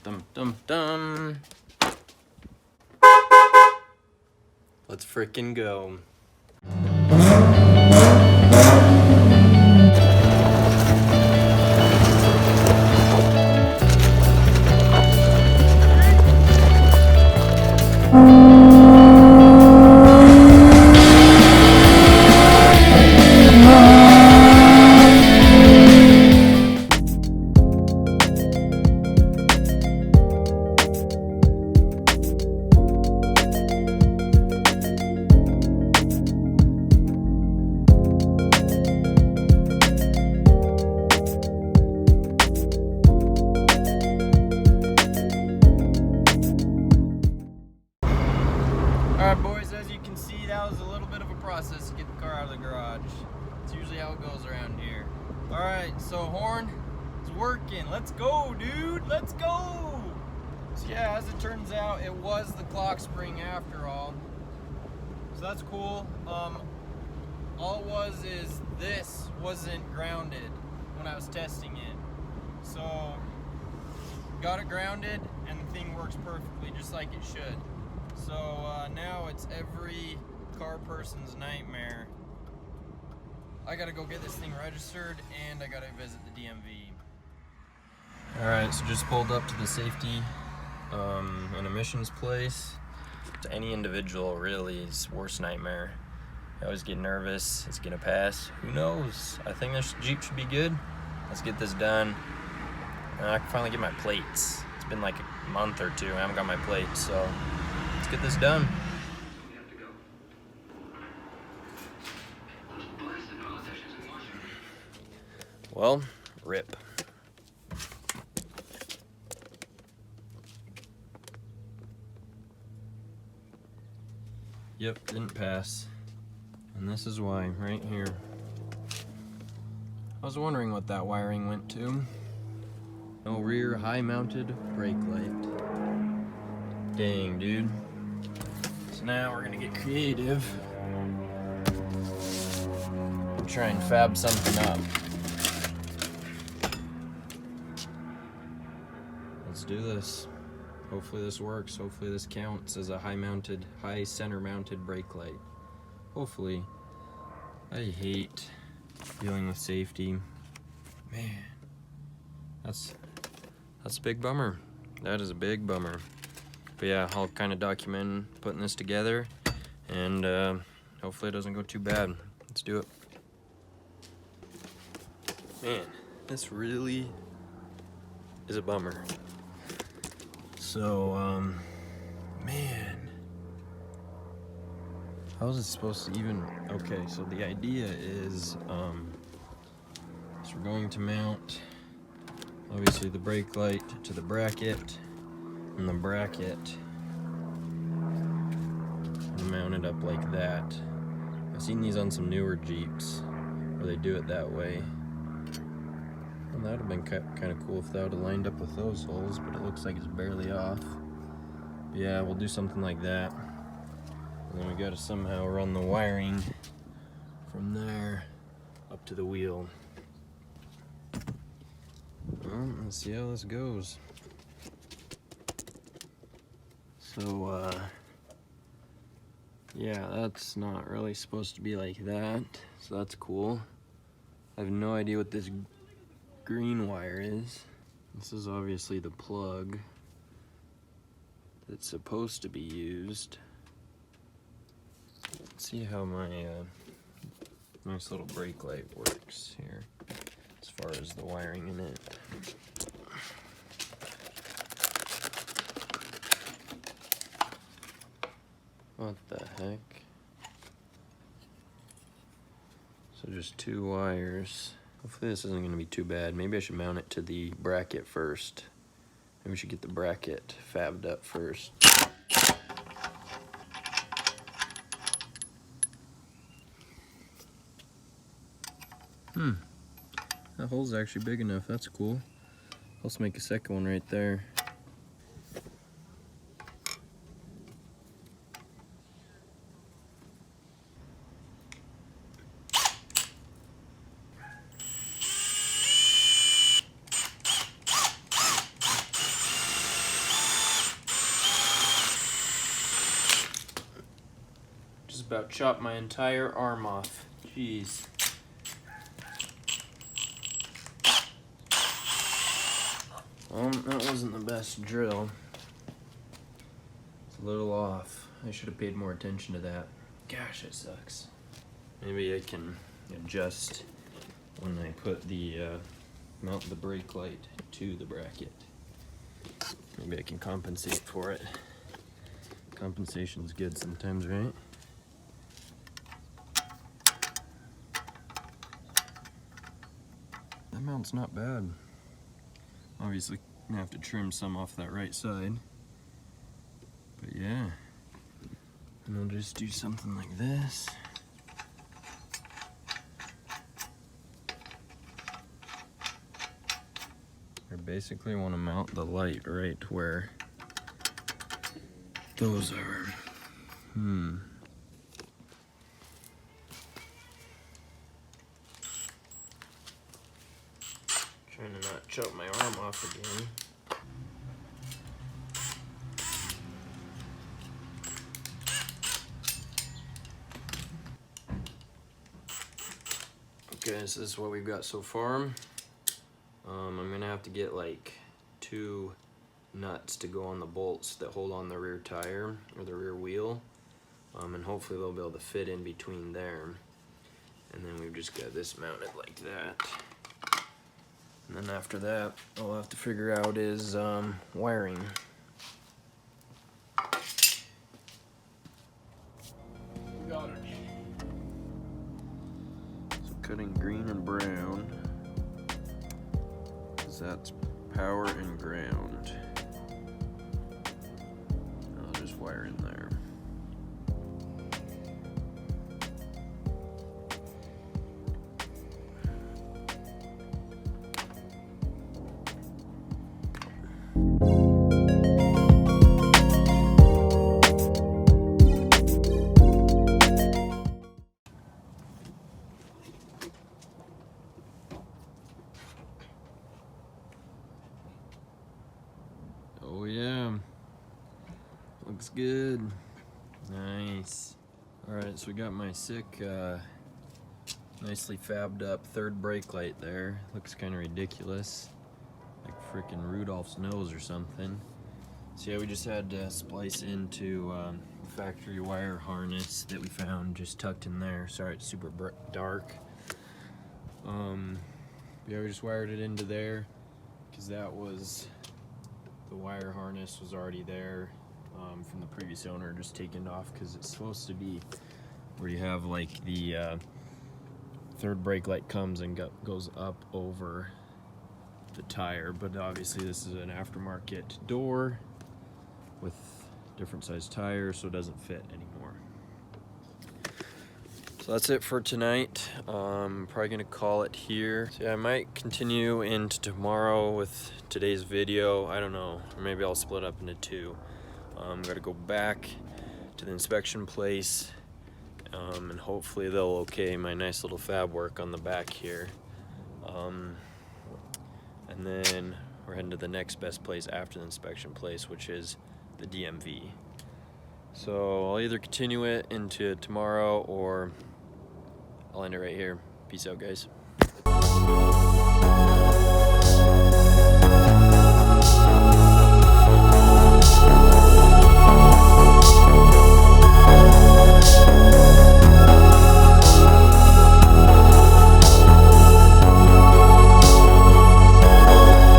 Dum dum dum. Let's frickin' go. Alright boys, as you can see, that was a little bit of a process to get the car out of the garage. It's usually how it goes around here. Alright, so horn is working. Let's go, dude! Let's go! So yeah, as it turns out, it was the clock spring after all. So that's cool. All it was is this wasn't grounded when I was testing it. So, got it grounded and the thing works perfectly just like it should. So now it's every car person's nightmare. I gotta go get this thing registered and I gotta visit the DMV. Alright, so just pulled up to the safety and emissions place. To any individual, really, it's worst nightmare. I always get nervous. It's gonna pass. Who knows? I think this Jeep should be good. Let's get this done. And I can finally get my plates. It's been like a month or two. I haven't got my plates, so let's get this done. Well, rip. Yep, didn't pass. And this is why, right here. I was wondering what that wiring went to. No rear high-mounted brake light. Dang, dude. So now we're gonna get creative and try and fab something up. Let's do this. Hopefully this works. Hopefully this counts as a high center-mounted brake light. Hopefully. I hate dealing with safety. Man, that's a big bummer. That is a big bummer. But yeah, I'll kind of document putting this together, and hopefully it doesn't go too bad. Let's do it. Man, this really is a bummer. So, man, how is it supposed to even, okay, so the idea is, so we're going to mount, obviously, the brake light to the bracket, and the bracket, and mount it up like that. I've seen these on some newer Jeeps, where they do it that way. And that would have been kind of cool if that would have lined up with those holes, but it looks like it's barely off. But yeah, we'll do something like that. And then we got to somehow run the wiring from there up to the wheel. Well, let's see how this goes. So, yeah, that's not really supposed to be like that, so that's cool. I have no idea what this green wire is. This is obviously the plug that's supposed to be used. Let's see how my nice little brake light works here as far as the wiring in it. What the heck? So just two wires. Hopefully this isn't going to be too bad. Maybe I should mount it to the bracket first. Maybe we should get the bracket fabbed up first. That hole's actually big enough. That's cool. Let's make a second one right there. about chopped my entire arm off. Jeez. That wasn't the best drill. It's a little off. I should have paid more attention to that. Gosh, it sucks. Maybe I can adjust when I put the mount the brake light to the bracket. Maybe I can compensate for it. Compensation's good sometimes, right? That mount's not bad. Obviously, I'm gonna have to trim some off that right side. But yeah, and I'll just do something like this. I basically want to mount the light right where those are. Trying to not chop my arm off again. Okay, so this is what we've got so far. I'm gonna have to get like 2 nuts to go on the bolts that hold on the rear tire or the rear wheel, and hopefully they'll be able to fit in between there. And then we've just got this mounted like that. And then after that, all I'll have to figure out is wiring. Got it. So cutting green and brown, because that's power and ground. I'll just wire in there. Oh yeah, looks good. Nice. Alright, so we got my sick, nicely fabbed up third brake light there. Looks kind of ridiculous, like frickin' Rudolph's nose or something. So yeah, we just had to splice into factory wire harness that we found just tucked in there. Sorry, it's super dark. Yeah, we just wired it into there because that was, the wire harness was already there from the previous owner, just taken off because it's supposed to be where you have like the third brake light comes and goes up over the tire, but obviously this is an aftermarket door with different size tires, so it doesn't fit anymore. So that's it for tonight. Probably gonna call it here. So yeah, I might continue into tomorrow with today's video. I don't know, or maybe I'll split up into 2. Gotta go back to the inspection place, and hopefully they'll okay my nice little fab work on the back here. And then we're heading to the next best place after the inspection place, which is the DMV. So I'll either continue it into tomorrow or I'll end it right here. Peace out, guys.